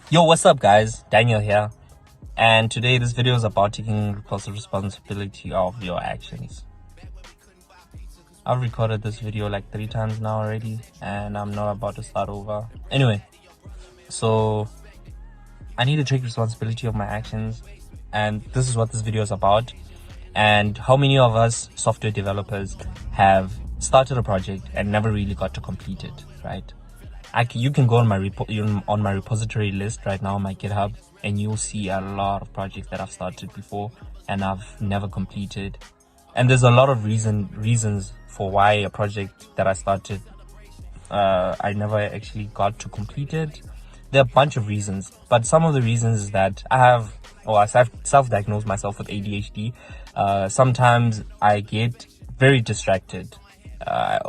Yo, what's up guys? Daniel here. And today this video is about taking responsibility of your actions. I've recorded this video like 3 times now already and I'm not about to start over. Anyway, so I need to take responsibility of my actions and this is what this video is about. And how many of us software developers have started a project and never really got to complete it, right? You can go on my repository list right now on my GitHub and you'll see a lot of projects that I've started before and I've never completed. And there's a lot of reasons for why a project that I started I never actually got to complete it. There are a bunch of reasons, but some of the reasons is that I've self-diagnosed myself with ADHD. Sometimes I get very distracted. I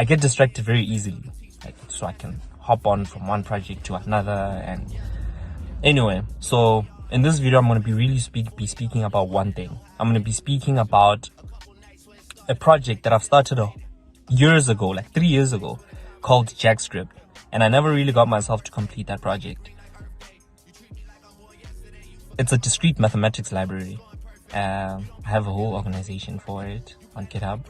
get distracted very easily, so I can hop on from one project to another. And anyway, so in this video, I'm going to be really speaking about one thing. I'm going to be speaking about a project that I've started years ago, like 3 years ago, called Jackscript, and I never really got myself to complete that project. It's a discrete mathematics library. I have a whole organization for it on GitHub.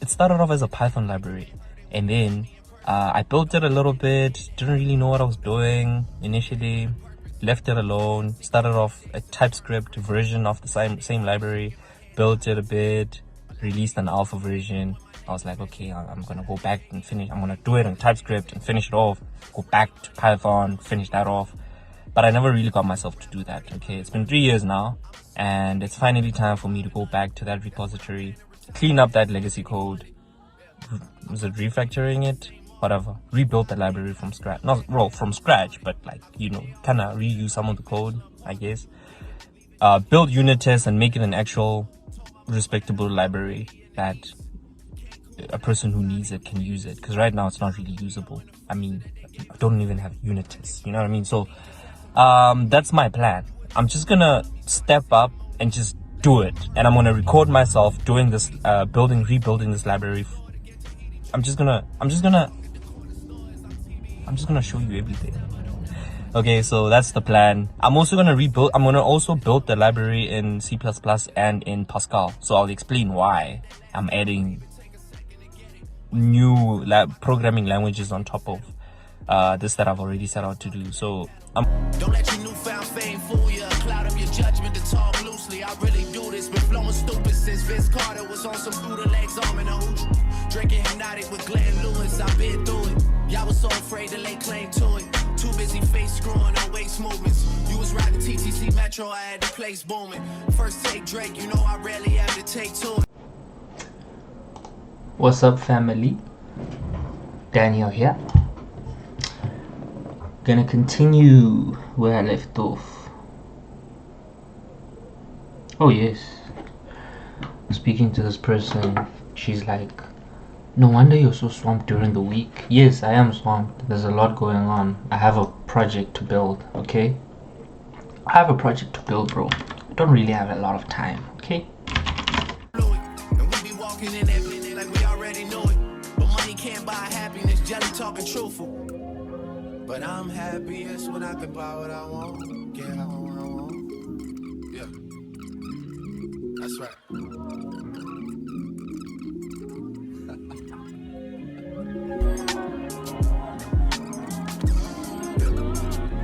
It started off as a Python library, and then I built it a little bit, didn't really know what I was doing initially, left it alone, started off a TypeScript version of the same library, built it a bit, released an alpha version. I was like, okay, I'm gonna go back and finish, I'm gonna do it in TypeScript and finish it off, go back to Python, finish that off. But I never really got myself to do that. Okay, it's been 3 years now, and it's finally time for me to go back to that repository, clean up that legacy code. Was it refactoring it? Whatever. Rebuild the library from scratch. Not from scratch, but like, kind of reuse some of the code, I guess. Build unit tests and make it an actual respectable library that a person who needs it can use it. Because right now it's not really usable. I mean, I don't even have unit tests. You know what I mean? So that's my plan. I'm just gonna step up and just do it, and I'm gonna record myself doing this, rebuilding this library. I'm just gonna show you everything. Okay, so that's the plan. I'm gonna also build the library in C++ and in Pascal. So I'll explain why I'm adding new programming languages on top of this that I've already set out to do. So don't let your newfound fame fool you. Cloud up your judgment to talk loosely. I really do this. Been flowing stupid since Vince Carter was on some Buddha legs arm in a hooch. Drinking hypnotic with Glenn Lewis. I've been through it. Y'all was so afraid to lay claim to it. Too busy face screwing on waist movements. You was riding TTC Metro. I had the place booming. First take Drake. You know I rarely have to take to it. What's up, family? Daniel here. Gonna continue where I left off. Oh yes, speaking to this person, she's like, no wonder you're so swamped during the week. Yes, I am swamped. There's a lot going on. I have a project to build. Okay, I have a project to build, bro. I don't really have a lot of time. Okay, and we be walking in everything like we already know it, but money can't buy happiness. Jelly talking truthful. But I'm happiest when I can buy what I want, get how I want. Yeah, that's right.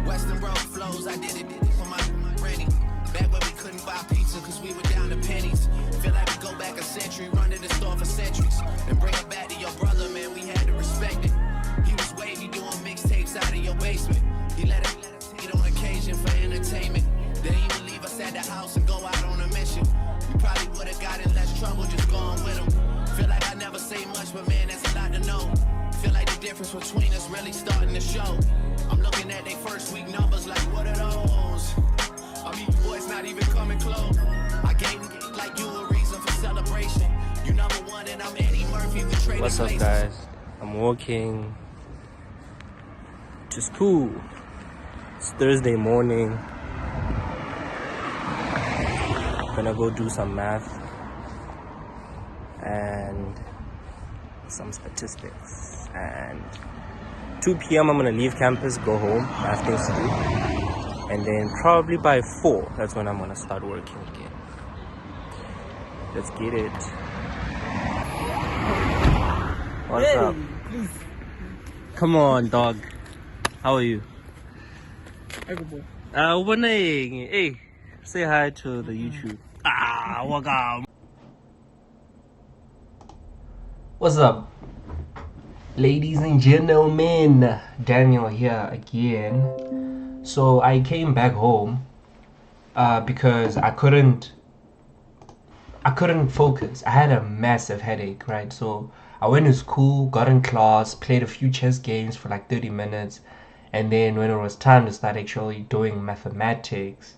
Western Road flows, I did it for my granny. Back when we couldn't buy pizza because we were down to pennies. Feel like we go back a century, run to the store for centuries. And bring it back to your brother, man, we had to respect it. He was wavy doing mixtapes out of your basement. He let it hit on occasion for entertainment. Then he would leave us at the house and go out on a mission. We probably would have got in less trouble just going with him. Feel like I never say much, but man, that's a lot to know. Feel like the difference between us really starting to show. I'm looking at their first week numbers like, what are those? I mean, boys not even coming close. I gave like you a reason for celebration. You number one and I'm Eddie Murphy. We traded. What's up, guys? I'm walking to school. It's Thursday morning. I'm gonna go do some math and some statistics. And 2 p.m. I'm gonna leave campus, go home, I have things to do, and then probably by 4 that's when I'm gonna start working again. Let's get it. What's up? Please. Come on, dog. How are you? Hi, Hey, say hi to the YouTube. Welcome. What's up, ladies and gentlemen? Daniel here again. So I came back home because I couldn't focus. I had a massive headache, right? So I went to school, got in class, played a few chess games for like 30 minutes, and then when it was time to start actually doing mathematics,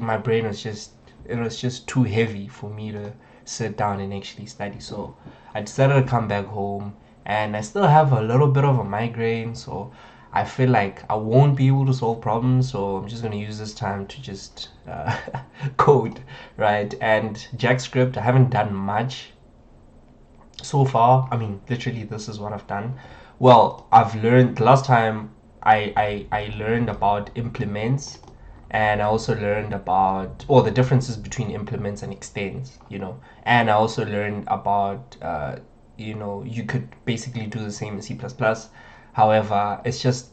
my brain was just too heavy for me to sit down and actually study. So I decided to come back home, and I still have a little bit of a migraine, so I feel like I won't be able to solve problems, so I'm just going to use this time to just code, right? And Jackscript, I haven't done much so far. I mean, literally, this is what I've done. Well, I've learned, last time I learned about implements, and I also learned about the differences between implements and extends, and I also learned about you could basically do the same in C++. However, it's just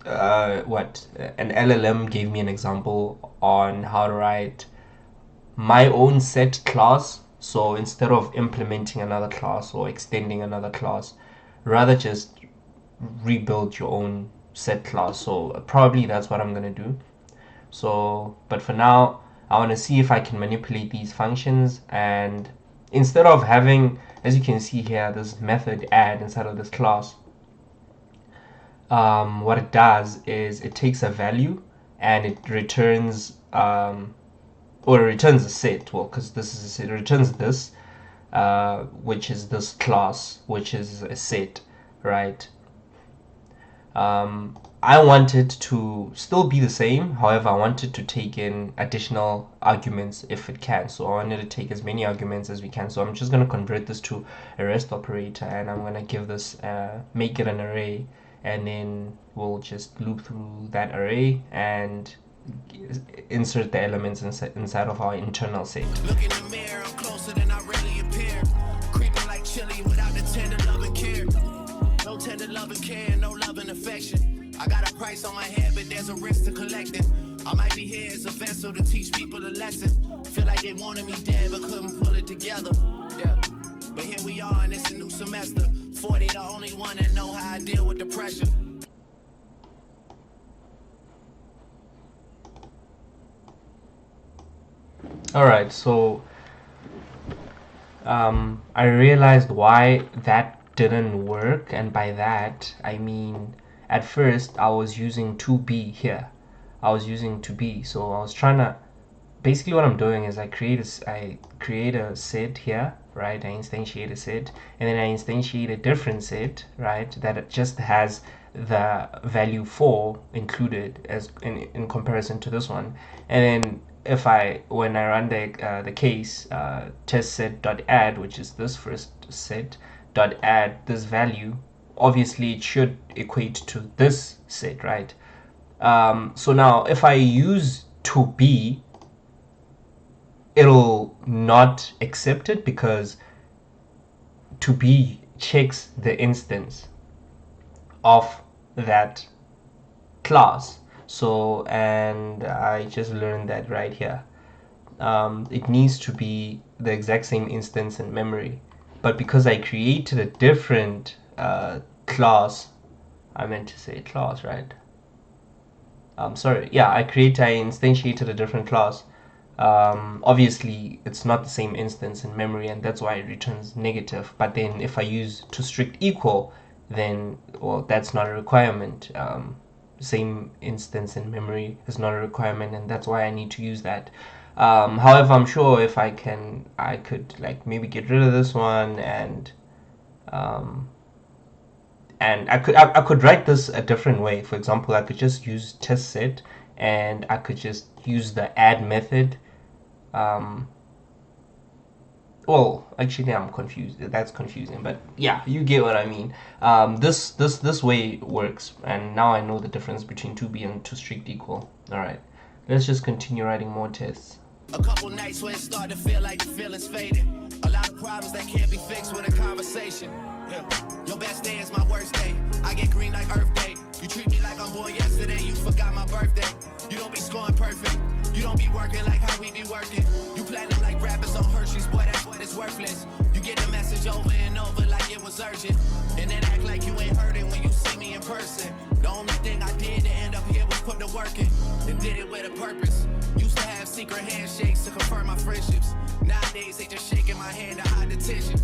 an LLM gave me an example on how to write my own set class. So instead of implementing another class or extending another class, rather just rebuild your own set class. So probably that's what I'm gonna do. So, but for now, I want to see if I can manipulate these functions, and instead of having, as you can see here, this method add inside of this class, what it does is it takes a value and it returns or it returns a set. Well, because this is a set, it returns this which is this class, which is a set, right? I wanted to still be the same. However, I wanted to take in additional arguments if it can. So I wanted to take as many arguments as we can. So I'm just going to convert this to a REST operator, and I'm going to give this, make it an array, and then we'll just loop through that array and insert the elements inside of our internal set. Look in the mirror, I'm closer than I really appear. Creeping like chili without the tender love and care. No tender love and care, no love and affection. I got a price on my head, but there's a risk to collecting. I might be here as a vessel to teach people a lesson. Feel like they wanted me dead, but couldn't pull it together. Yeah, but here we are, and it's a new semester. 40, the only one that know how I deal with the pressure. Alright, so I realized why that didn't work, and by that I mean at first I was using 2b here. I was using 2b, so I was trying to, basically what I'm doing is I create a set here, right? I instantiate a set, and then I instantiate a different set, right, that it just has the value 4 included as in comparison to this one. And then when I run the case, test set.add, which is this first set, dot add this value, obviously it should equate to this set, right? So now if I use 2b, it'll not accept it because 2b checks the instance of that class. So, and I just learned that right here. It needs to be the exact same instance in memory, but because I created a different class, I meant to say class, right? Sorry, yeah, I instantiated a different class. Obviously it's not the same instance in memory, and that's why it returns negative. But then if I use toString, then, well, that's not a requirement. Same instance in memory is not a requirement, and that's why I need to use that. However, I'm sure if I could like maybe get rid of this one, and I could write this a different way. For example, I could just use test set, and I could just use the add method. well, actually, I'm confused. That's confusing, but yeah, you get what I mean. This way works, and now I know the difference between 2b and 2 strict equal. All right, let's just continue writing more tests. A couple nights when it started to feel like the feeling's faded. A lot of problems that can't be fixed with a conversation. Yeah. Your best day is my worst day. I get green like Earth Day. You treat me like I'm born yesterday. You forgot my birthday. You don't be scoring perfect. You don't be working like how we be working. You platinum like rappers on Hershey's. Boy, that's what it's worthless. You get the message over and over like it was urgent. And then act like you ain't heard it when you see me in person. The only thing I did to end up here was put the work in. And did it with a purpose. Used to have secret handshakes to confirm my friendships. Nowadays they just shaking my hand to hide the tension.